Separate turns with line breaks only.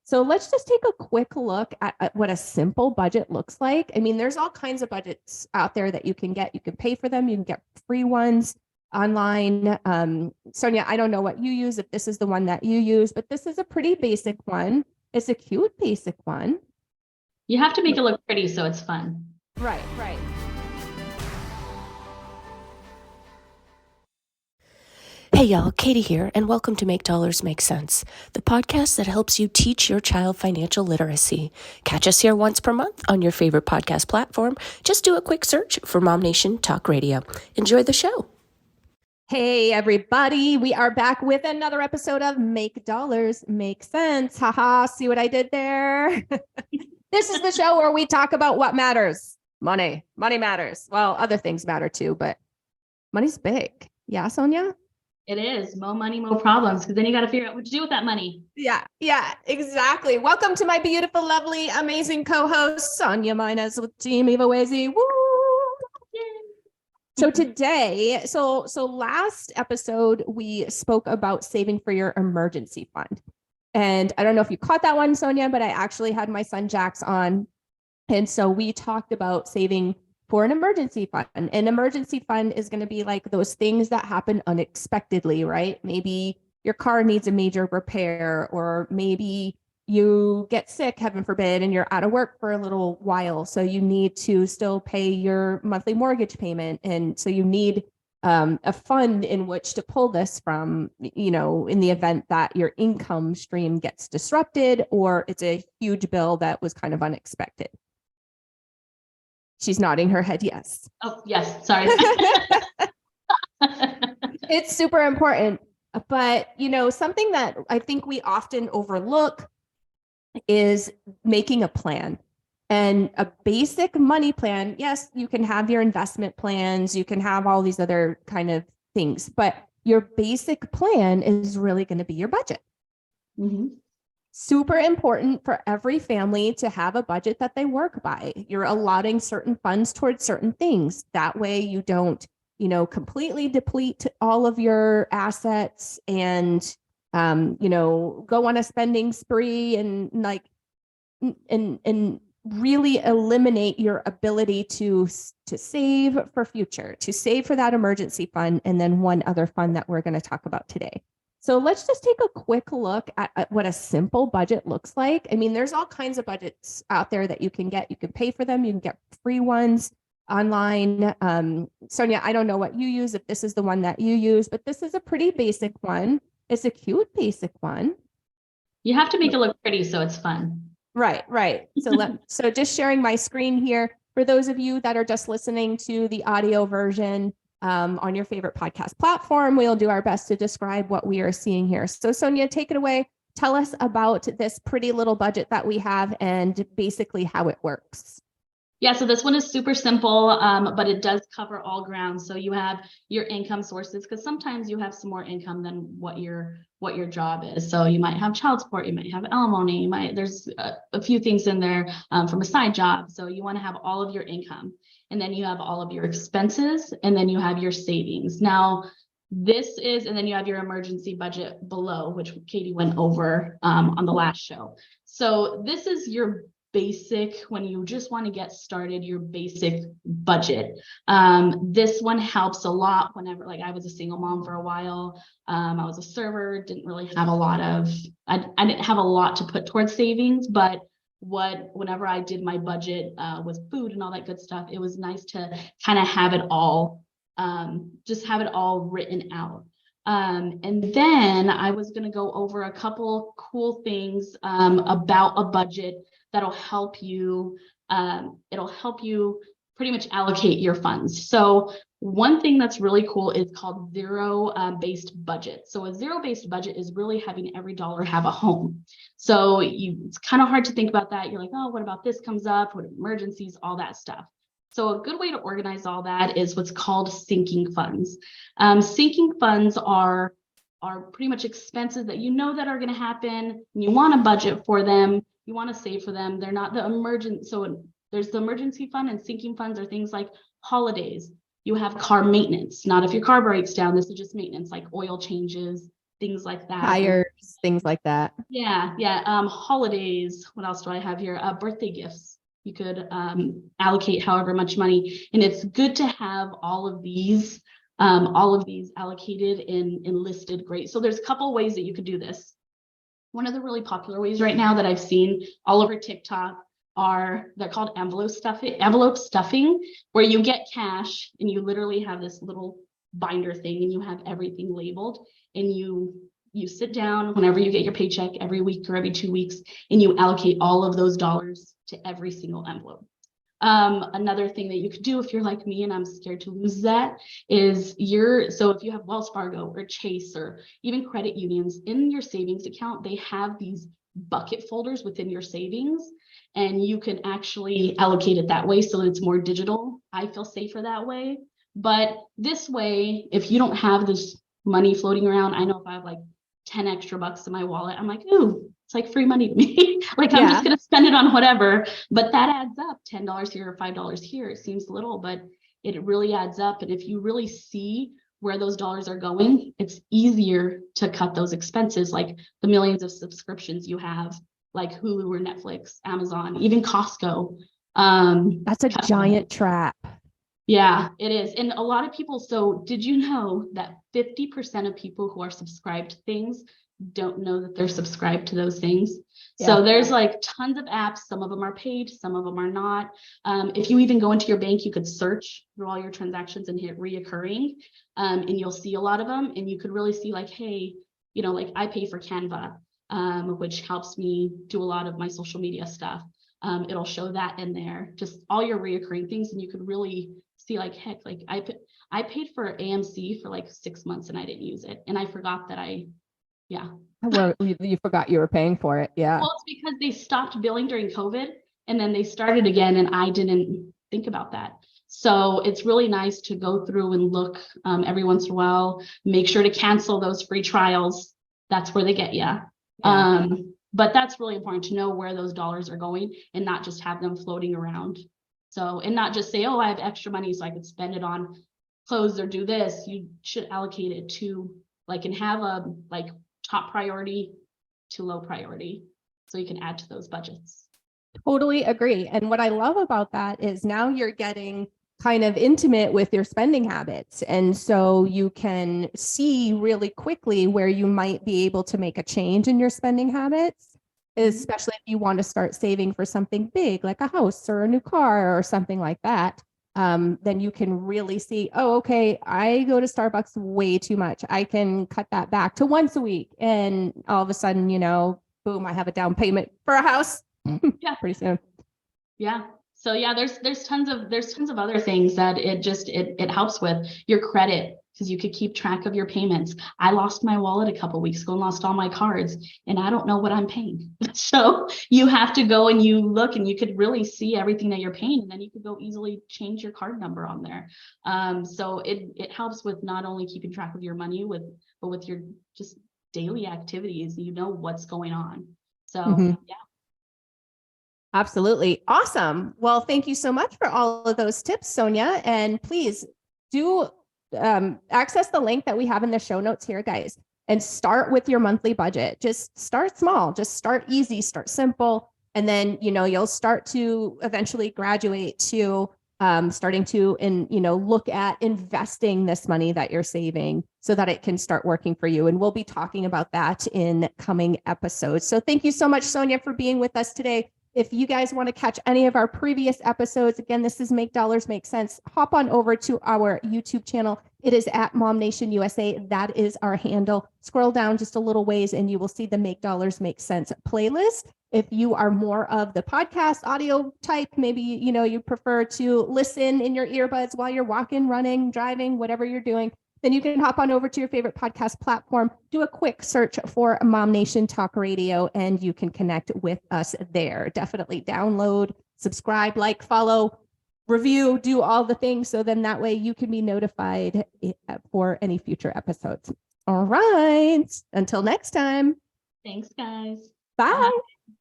So let's just take a quick look at what a simple budget looks like. I mean, there's all kinds of budgets out there that you can get. You can pay for them. You can get free ones online. Sonya, I don't know what you use, if this is the one that you use, but this is a pretty basic one. It's a cute basic one.
You have to make it look pretty so it's fun.
Right, right.
Hey y'all, Katie here, and welcome to Make Dollars Make Sense, the podcast that helps you teach your child financial literacy. Catch us here once per month on your favorite podcast platform. Just do a quick search for MOMnation Talk Radio. Enjoy the show.
Hey everybody, we are back with another episode of Make Dollars Make Sense. Haha, see what I did there? This is the show where we talk about what matters. Money. Money matters. Well, other things matter too, but money's big. Yeah, Sonya?
It is. Mo money, mo problems, because then you got to figure out what to do with that money.
Yeah, exactly. Welcome to my beautiful, lovely, amazing co-host, Sonya Maynes with Team EvoAZ. Woo! Yay. So today, so last episode, we spoke about saving for your emergency fund. And I don't know if you caught that one, Sonya, but I actually had my son Jax on. And so we talked about saving for an emergency fund. An emergency fund is going to be like those things that happen unexpectedly, right? Maybe your car needs a major repair, or maybe you get sick, heaven forbid, and you're out of work for a little while. So you need to still pay your monthly mortgage payment. And so you need a fund in which to pull this from, you know, in the event that your income stream gets disrupted or it's a huge bill that was kind of unexpected. She's nodding her head yes.
Oh, yes. Sorry.
It's super important. But, you know, something that I think we often overlook is making a plan. And a basic money plan, yes, you can have your investment plans, you can have all these other kind of things, but your basic plan is really going to be your budget.
Mm-hmm.
Super important for every family to have a budget that they work by. You're allotting certain funds towards certain things. That way you don't, you know, completely deplete all of your assets and, you know, go on a spending spree and like, and really eliminate your ability to save for future, to save for that emergency fund, and then one other fund that we're going to talk about today. So let's just take a quick look at what a simple budget looks like. I mean, there's all kinds of budgets out there that you can get. You can pay for them. You can get free ones online. Sonya, I don't know what you use, if this is the one that you use, but this is a pretty basic one. It's a cute basic one.
You have to make it look pretty so it's fun.
Right. So just sharing my screen here for those of you that are just listening to the audio version on your favorite podcast platform. We'll do our best to describe what we are seeing here. So Sonya, take it away. Tell us about this pretty little budget that we have and basically how it works.
Yeah, so this one is super simple, but it does cover all grounds. So you have your income sources, because sometimes you have some more income than what your job is. So you might have child support, you might have alimony, there's a few things in there from a side job. So you want to have all of your income, and then you have all of your expenses, and then you have your savings. Now, and then you have your emergency budget below, which Katie went over on the last show. So this is your basic, when you just want to get started, your basic budget. This one helps a lot whenever, like, I was a single mom for a while. I was a server, didn't really have I didn't have a lot to put towards savings, but whenever I did my budget with food and all that good stuff, it was nice to kind of have it all, just have it all written out. And then I was going to go over a couple cool things about a budget that'll help you. It'll help you pretty much allocate your funds. So one thing that's really cool is called zero-based budget. So a zero-based budget is really having every dollar have a home. So it's kind of hard to think about that. You're like, oh, what about this comes up? What emergencies, all that stuff. So a good way to organize all that is what's called sinking funds. Sinking funds are pretty much expenses that you know that are going to happen. You want to budget for them. You want to save for them. They're not the emergent. So there's the emergency fund, and sinking funds are things like holidays. You have car maintenance. Not if your car breaks down. This is just maintenance, like oil changes, things like that.
Tires, things like that.
Yeah. Holidays. What else do I have here? Birthday gifts. You could allocate however much money, and it's good to have all of these allocated and listed. Great. So there's a couple ways that you could do this. One of the really popular ways right now that I've seen all over TikTok they're called envelope stuffing, where you get cash and you literally have this little binder thing and you have everything labeled, and you sit down whenever you get your paycheck every week or every 2 weeks, and you allocate all of those dollars to every single envelope. Another thing that you could do if you're like me and I'm scared to lose that is so if you have Wells Fargo or Chase or even credit unions in your savings account, they have these bucket folders within your savings, and you can actually allocate it that way so it's more digital. I feel safer that way. But this way, if you don't have this money floating around, I know if I have like 10 extra bucks in my wallet, I'm like, ooh, it's like free money to me. Like, I'm just going to spend it on whatever, but that adds up. $10 here or $5 here. It seems little, but it really adds up. And if you really see where those dollars are going, it's easier to cut those expenses, like the millions of subscriptions you have, like Hulu or Netflix, Amazon, even Costco.
That's a giant trap.
Yeah, it is. And a lot of people, so did you know that 50% of people who are subscribed to things don't know that they're subscribed to those things? Yeah. So there's like tons of apps. Some of them are paid, some of them are not. If you even go into your bank, you could search through all your transactions and hit reoccurring, and you'll see a lot of them. And you could really see like, hey, like I pay for Canva, which helps me do a lot of my social media stuff. It'll show that in there, just all your reoccurring things. And you could really see like, heck, like I paid for AMC for like 6 months and I didn't use it. And I forgot that
Well, you forgot you were paying for it. Yeah.
Well, it's because they stopped billing during COVID and then they started again and I didn't think about that. So it's really nice to go through and look every once in a while, make sure to cancel those free trials. That's where they get you. Yeah. But that's really important to know where those dollars are going and not just have them floating around. So, and not just say, oh, I have extra money so I could spend it on clothes or do this. You should allocate it to like, and have a like top priority to low priority so you can add to those budgets.
Totally agree. And what I love about that is now you're getting kind of intimate with your spending habits. And so you can see really quickly where you might be able to make a change in your spending habits, especially if you want to start saving for something big, like a house or a new car or something like that. Then you can really see, oh, okay, I go to Starbucks way too much. I can cut that back to once a week. And all of a sudden, boom, I have a down payment for a house. Yeah, pretty soon.
Yeah. So yeah, there's tons of other things that it helps with your credit, because you could keep track of your payments. I lost my wallet a couple of weeks ago and lost all my cards, and I don't know what I'm paying. So you have to go and you look, and you could really see everything that you're paying, and then you could go easily change your card number on there. So it helps with not only keeping track of your money but with your just daily activities. You know what's going on. So yeah.
Absolutely. Awesome. Well, thank you so much for all of those tips, Sonya. And please do access the link that we have in the show notes here, guys, and start with your monthly budget. Just start small, just start easy, start simple. And then, you'll start to eventually graduate to starting to, look at investing this money that you're saving so that it can start working for you. And we'll be talking about that in coming episodes. So thank you so much, Sonya, for being with us today. If you guys want to catch any of our previous episodes, again, this is Make Dollars Make Sense. Hop on over to our YouTube channel. It is at MOMnation USA. That is our handle. Scroll down just a little ways and you will see the Make Dollars Make Sense playlist. If you are more of the podcast audio type, maybe, you prefer to listen in your earbuds while you're walking, running, driving, whatever you're doing, then you can hop on over to your favorite podcast platform, do a quick search for MOMnation Talk Radio, and you can connect with us there. Definitely download, subscribe, like, follow, review, do all the things. So then that way you can be notified for any future episodes. All right. Until next time.
Thanks, guys.
Bye.
Bye.